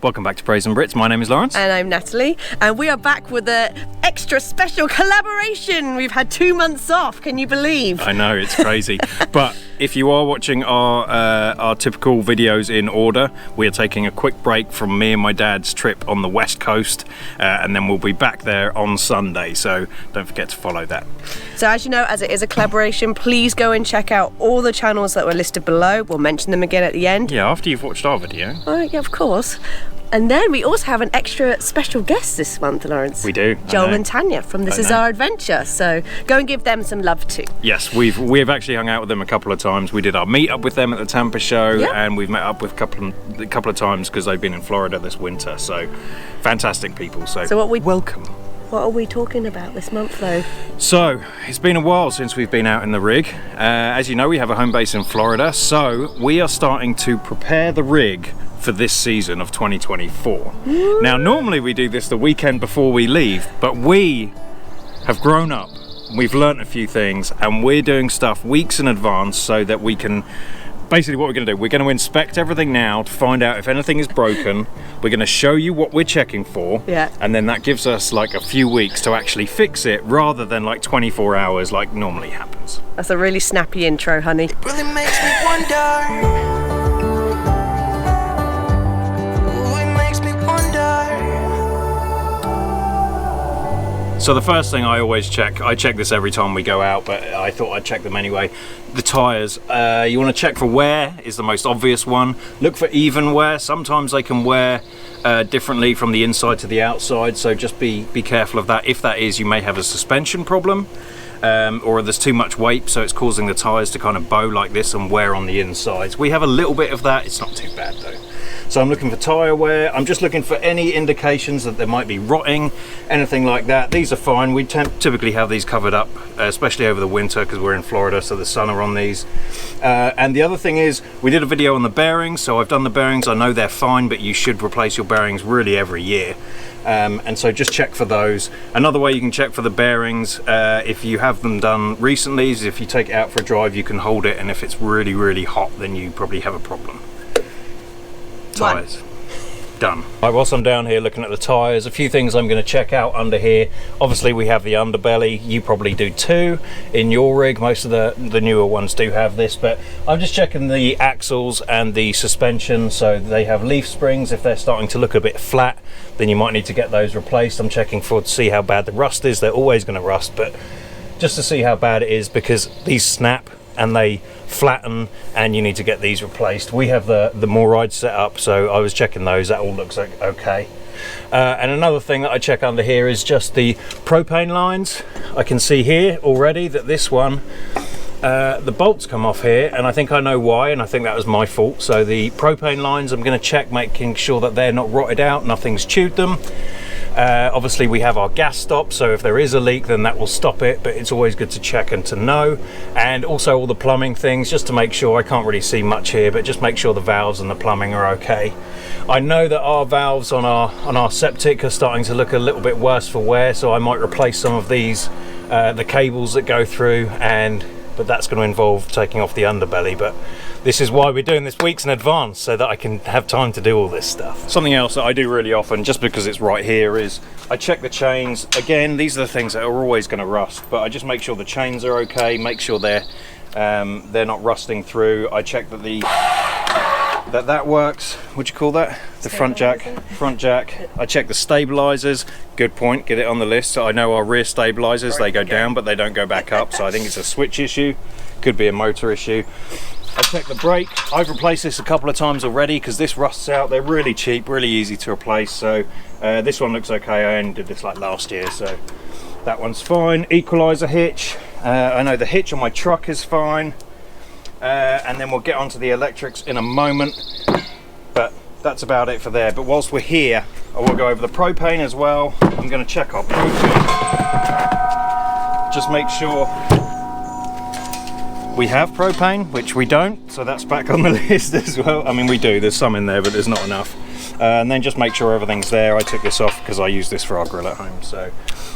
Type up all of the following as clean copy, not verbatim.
Welcome back to Brazen Brits. My name is Lawrence. And I'm Natalie. And we are back with an extra special collaboration. We've had 2 months off, can you believe? I know, it's crazy. But if you are watching our typical videos in order, we are taking a quick break from me and my dad's trip on the West Coast. And then we'll be back there on Sunday. So don't forget to follow that. So as you know, as it is a collaboration, please go and check out all the channels that were listed below. We'll mention them again at the end. Yeah, after you've watched our video. Oh, yeah, of course. And then we also have an extra special guest this month, Lawrence. We do. Joel and Tanya from This Is Our Adventure. So go and give them some love too. Yes, we've actually hung out with them a couple of times. We did our meet up with them at the Tampa show, and we've met up with a couple of times because they've been in Florida this winter. So fantastic people. So welcome. What are we talking about this month though? So, it's been a while since we've been out in the rig. As you know, we have a home base in Florida, so we are starting to prepare the rig for this season of 2024. Woo! Now, normally we do this the weekend before we leave, but we have grown up, we've learnt a few things, and we're doing stuff weeks in advance so that we can... Basically what we're going to do, we're going to inspect everything now to find out if anything is broken. We're going to show you what we're checking for, and then that gives us like a few weeks to actually fix it rather than like 24 hours like normally happens. That's a really snappy intro, honey. It really makes me wonder. So the first thing I always check, I check this every time we go out, but I thought I'd check them anyway. The tyres, you want to check for wear is the most obvious one. Look for even wear. Sometimes they can wear differently from the inside to the outside, so just be careful of that. If that is, you may have a suspension problem, or there's too much weight, so it's causing the tyres to kind of bow like this and wear on the insides. We have a little bit of that, it's not too bad though. So I'm looking for tyre wear. I'm just looking for any indications that there might be rotting, anything like that. These are fine. We typically have these covered up, especially over the winter because we're in Florida, so the sun are on these. And the other thing is, we did a video on the bearings, so I've done the bearings. I know they're fine, but you should replace your bearings really every year. And so just check for those. Another way you can check for the bearings, if you have them done recently, is if you take it out for a drive, you can hold it, and if it's really, really hot, then you probably have a problem. Tyres. Done. Right, whilst I'm down here looking at the tyres, a few things I'm going to check out under here. Obviously we have the underbelly, you probably do too in your rig. Most of the newer ones do have this, but I'm just checking the axles and the suspension. So they have leaf springs. If they're starting to look a bit flat, then you might need to get those replaced. I'm checking to see how bad the rust is. They're always going to rust, but just to see how bad it is, because these snap and they flatten and you need to get these replaced. We have the Moride set up, so I was checking those. That all looks like okay. And another thing that I check under here is just the propane lines. I can see here already that this one, the bolts come off here, and I think I know why, and I think that was my fault. So the propane lines I'm going to check, making sure that they're not rotted out, nothing's chewed them. Obviously we have our gas stop, so if there is a leak then that will stop it, but it's always good to check and to know. And also all the plumbing things, just to make sure. I can't really see much here, but just make sure the valves and the plumbing are okay. I know that our valves on our septic are starting to look a little bit worse for wear, so I might replace some of these, the cables that go through, but that's going to involve taking off the underbelly. But this is why we're doing this weeks in advance, so that I can have time to do all this stuff. Something else that I do really often, just because it's right here, is I check the chains. Again, these are the things that are always going to rust, but I just make sure the chains are okay, make sure they're not rusting through. I check that that works. What'd you call that? The front jack. I check the stabilizers. Good point, get it on the list. So I know our rear stabilizers, they go down but they don't go back up, so I think it's a switch issue, could be a motor issue. I check the brake. I've replaced this a couple of times already because this rusts out. They're really cheap, really easy to replace. So this one looks okay. I only did this like last year, so that one's fine. Equalizer hitch. I know the hitch on my truck is fine. And then we'll get onto the electrics in a moment, but that's about it for there. But whilst we're here, I will go over the propane as well. I'm going to check our propane, just make sure we have propane, which we don't, so that's back on the list as well. I mean, we do, there's some in there, but there's not enough. And then just make sure everything's there. I took this off because I use this for our grill at home, so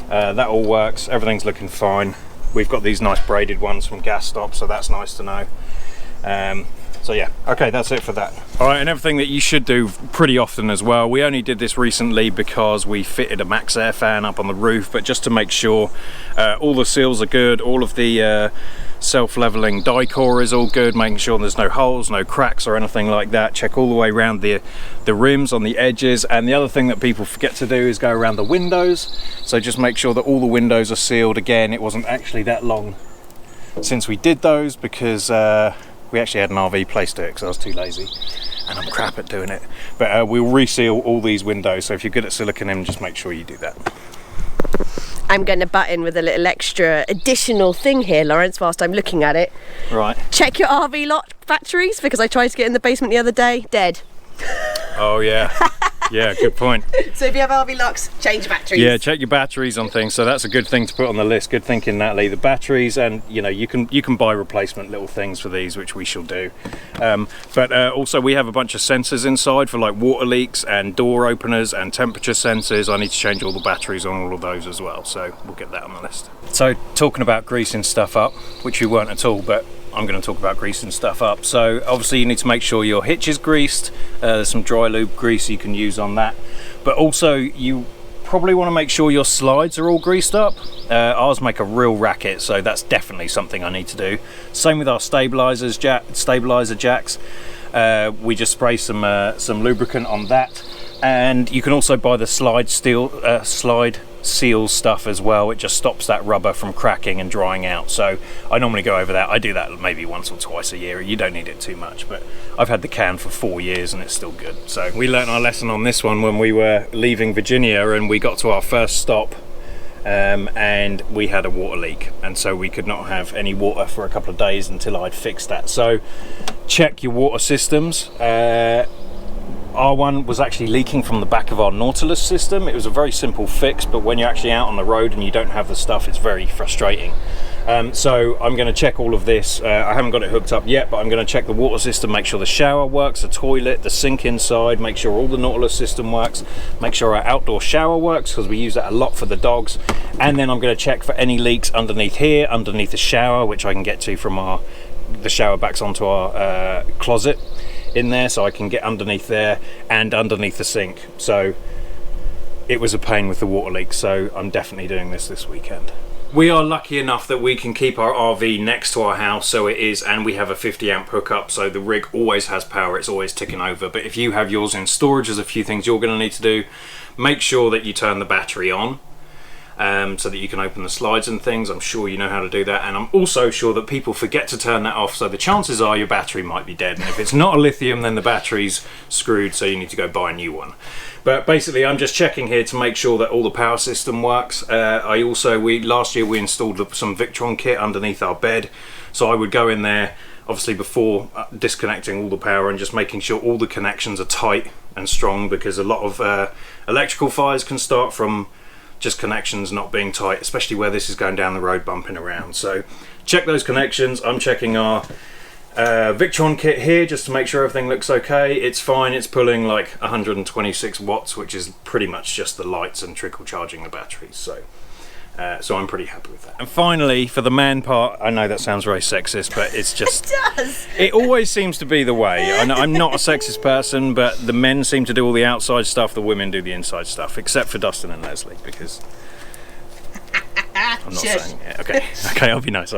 that all works. Everything's looking fine. We've got these nice braided ones from Gas Stop, so that's nice to know. So yeah, okay, that's it for that. All right, and everything that you should do pretty often as well. We only did this recently because we fitted a max air fan up on the roof, but just to make sure all the seals are good, all of the self-leveling die core is all good, making sure there's no holes, no cracks or anything like that. Check all the way around the rims on the edges. And the other thing that people forget to do is go around the windows. So just make sure that all the windows are sealed. Again, it wasn't actually that long since we did those because we actually had an RV place to do it because I was too lazy and I'm crap at doing it. But we'll reseal all these windows, so if you're good at silicone in, just make sure you do that. I'm going to butt in with a little extra additional thing here, Lawrence, whilst I'm looking at it. Right. Check your RV lot batteries, because I tried to get in the basement the other day, dead. Oh yeah. Yeah, good point. So if you have RV locks, change batteries. Yeah, check your batteries on things. So that's a good thing to put on the list. Good thinking, Natalie. The batteries, and you know, you can buy replacement little things for these, which we shall do. But also we have a bunch of sensors inside for like water leaks and door openers and temperature sensors. I need to change all the batteries on all of those as well. So we'll get that on the list. So talking about greasing stuff up, which we weren't at all, but I'm going to talk about greasing stuff up. So obviously you need to make sure your hitch is greased. There's some dry lube grease you can use on that, but also you probably want to make sure your slides are all greased up. Ours make a real racket, so that's definitely something I need to do. Same with our stabilizer jacks. We just spray some lubricant on that, and you can also buy the slide seal stuff as well. It just stops that rubber from cracking and drying out. So I normally go over that. I do that maybe once or twice a year. You don't need it too much, but I've had the can for 4 years and it's still good. So we learnt our lesson on this one when we were leaving Virginia and we got to our first stop, and we had a water leak, and so we could not have any water for a couple of days until I'd fixed that. So check your water systems. Our one was actually leaking from the back of our Nautilus system. It was a very simple fix, but when you're actually out on the road and you don't have the stuff, it's very frustrating. So I'm going to check all of this. I haven't got it hooked up yet, but I'm going to check the water system, make sure the shower works, the toilet, the sink inside, make sure all the Nautilus system works, make sure our outdoor shower works, because we use that a lot for the dogs. And then I'm going to check for any leaks underneath here, underneath the shower, which I can get to from the shower backs onto our closet in there, so I can get underneath there and underneath the sink. So it was a pain with the water leak, so I'm definitely doing this weekend. We are lucky enough that we can keep our RV next to our house, so it is, and we have a 50 amp hookup, so the rig always has power, it's always ticking over. But if you have yours in storage, there's a few things you're going to need to do. Make sure that you turn the battery on, so that you can open the slides and things. I'm sure you know how to do that, and I'm also sure that people forget to turn that off, so the chances are your battery might be dead, and if it's not a lithium, then the battery's screwed, so you need to go buy a new one. But basically I'm just checking here to make sure that all the power system works. Last year we installed some Victron kit underneath our bed, so I would go in there obviously before disconnecting all the power and just making sure all the connections are tight and strong, because a lot of electrical fires can start from just connections not being tight, especially where this is going down the road bumping around. So check those connections. I'm checking our Victron kit here just to make sure everything looks okay. It's fine, it's pulling like 126 watts, which is pretty much just the lights and trickle charging the batteries. So I'm pretty happy with that. And finally, for the man part, I know that sounds very sexist, but it's just It does. It always seems to be the way. I'm not a sexist person, but the men seem to do all the outside stuff, the women do the inside stuff, except for Dustin and Leslie, because I'm not saying it. Okay, I'll be nice.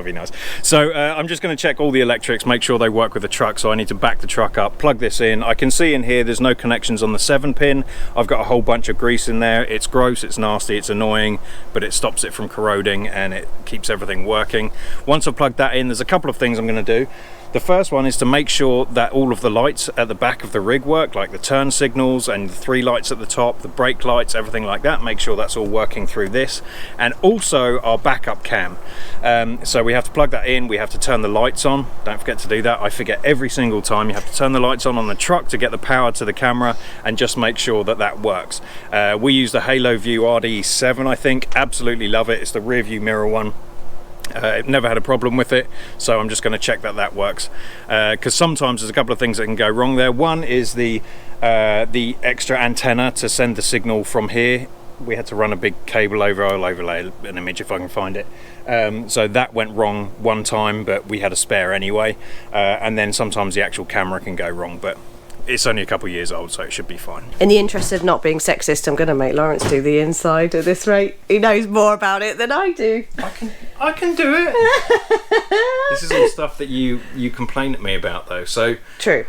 So I'm just going to check all the electrics, make sure they work with the truck. So I need to back the truck up, plug this in. I can see in here there's no connections on the 7-pin. I've got a whole bunch of grease in there. It's gross, it's nasty, it's annoying, but it stops it from corroding and it keeps everything working. Once I've plugged that in, there's a couple of things I'm going to do. The first one is to make sure that all of the lights at the back of the rig work, like the turn signals and the 3 lights at the top, the brake lights, everything like that. Make sure that's all working through this. And also our backup cam. So we have to plug that in, we have to turn the lights on. Don't forget to do that. I forget every single time. You have to turn the lights on the truck to get the power to the camera, and just make sure that that works. We use the Halo View RD7, I think. Absolutely love it. It's the rear view mirror one. Never had a problem with it, so I'm just going to check that that works, because sometimes there's a couple of things that can go wrong there. One is the extra antenna to send the signal from here we had to run a big cable over. I'll overlay an image if I can find it. So that went wrong one time, but we had a spare anyway. And then sometimes the actual camera can go wrong, but it's only a couple of years old, so it should be fine. In the interest of not being sexist, I'm going to make Lawrence do the inside at this rate. He knows more about it than I do. I can do it. This is all stuff that you complain at me about, though. So true.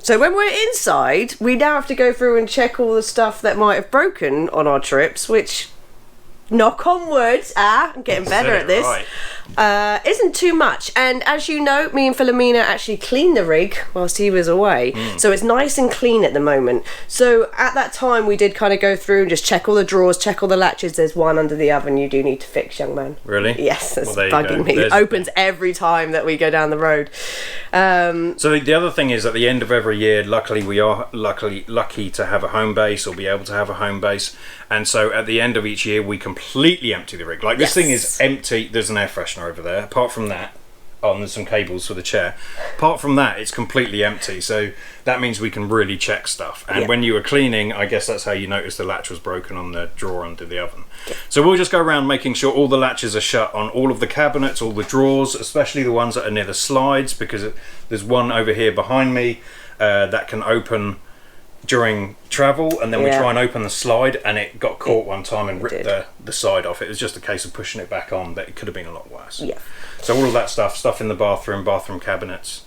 So when we're inside, we now have to go through and check all the stuff that might have broken on our trips, which, knock on wood, I'm getting better at this, isn't too much. And as you know, me and Philomena actually cleaned the rig whilst he was away, so it's nice and clean at the moment. So at that time we did kind of go through and just check all the drawers, check all the latches. There's one under the oven you do need to fix, young man. Really? Yes, it's bugging me. It opens every time that we go down the road. So the other thing is, at the end of every year, luckily we are lucky to have a home base, or be able to have a home base. And so at the end of each year we completely empty the rig. Like, this thing is empty. There's an air freshener over there. Apart from that, there's some cables for the chair. Apart from that, it's completely empty. So that means we can really check stuff. And when you were cleaning, I guess that's how you noticed the latch was broken on the drawer under the oven. So we'll just go around making sure all the latches are shut on all of the cabinets, all the drawers, especially the ones that are near the slides, because there's one over here behind me that can open during travel, and then we try and open the slide, and it got caught one time and ripped the side off. It was just a case of pushing it back on, but it could have been a lot worse. So all of that stuff in the bathroom cabinets.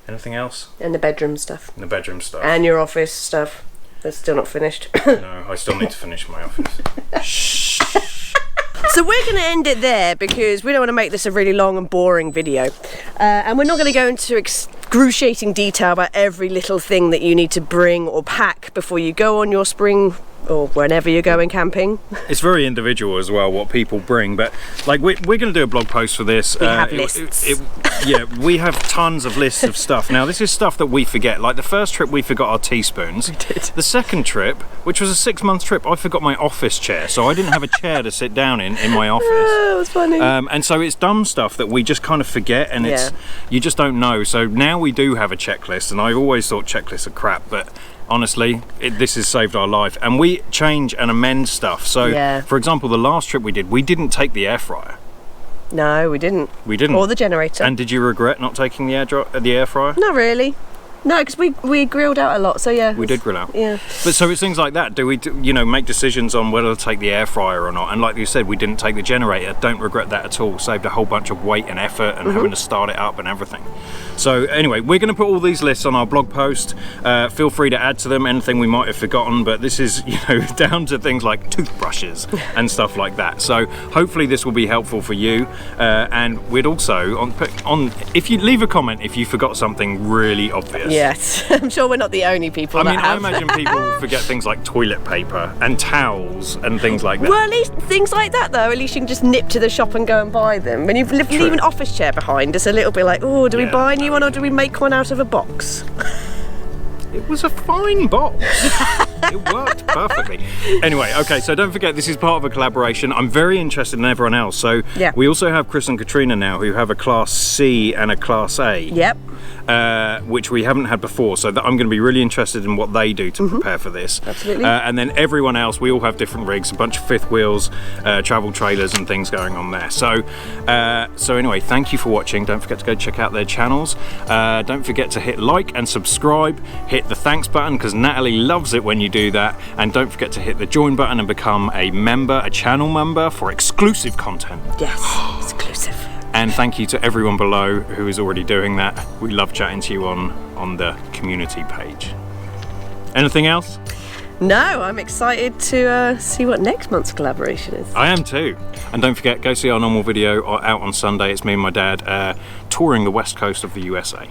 Anything else? And the bedroom stuff. And the bedroom stuff. And your office stuff. That's still not finished. No, I still need to finish my office. Shh. So we're going to end it there, because we don't want to make this a really long and boring video. And we're not going to go into excruciating detail about every little thing that you need to bring or pack before you go on your spring or whenever you're going camping. It's very individual as well what people bring, but like we're going to do a blog post for this. We have lists. We have tons of lists of stuff. Now, this is stuff that we forget. Like the first trip we forgot our teaspoons. We did. The second trip, which was a 6-month trip, I forgot my office chair, so I didn't have a chair to sit down in my office. Oh, that's funny. And so it's dumb stuff that we just kind of forget, and you just don't know. So now we do have a checklist, and I've always thought checklists are crap, but honestly, this has saved our life. And we change and amend stuff. So for example, the last trip we did, we didn't take the air fryer. No, we didn't. We didn't. Or the generator. And did you regret not taking the air fryer? Not really. No, because we grilled out a lot, so yeah. We did grill out. Yeah. But so it's things like that. Do we, make decisions on whether to take the air fryer or not? And like you said, we didn't take the generator. Don't regret that at all. Saved a whole bunch of weight and effort and having to start it up and everything. So anyway, we're going to put all these lists on our blog post. Feel free to add to them anything we might have forgotten. But this is, down to things like toothbrushes and stuff like that. So hopefully this will be helpful for you. And we'd also if you leave a comment if you forgot something really obvious. Yes, I'm sure we're not the only people I imagine people forget things like toilet paper and towels and things like that. Well, at least things like that, though, at least you can just nip to the shop and go and buy them. When you leave an office chair behind, it's a little bit like, oh, do we buy a new one or do we make one out of a box? It was a fine box. It worked perfectly. Anyway, okay, so don't forget, this is part of a collaboration. I'm very interested in everyone else. So we also have Chris and Katrina now, who have a Class C and a Class A. Yep. Which we haven't had before, so I'm going to be really interested in what they do to prepare for this. Absolutely. And then everyone else, we all have different rigs, a bunch of fifth wheels, travel trailers and things going on there. So anyway, thank you for watching. Don't forget to go check out their channels. Don't forget to hit like and subscribe. Hit the thanks button, because Natalie loves it when you do that. And don't forget to hit the join button and become a member, a channel member, for exclusive content. Yes, exclusive. And thank you to everyone below who is already doing that. We love chatting to you on the community page. Anything else? No, I'm excited to see what next month's collaboration is. I am too. And don't forget, go see our normal video out on Sunday. It's me and my dad touring the west coast of the USA.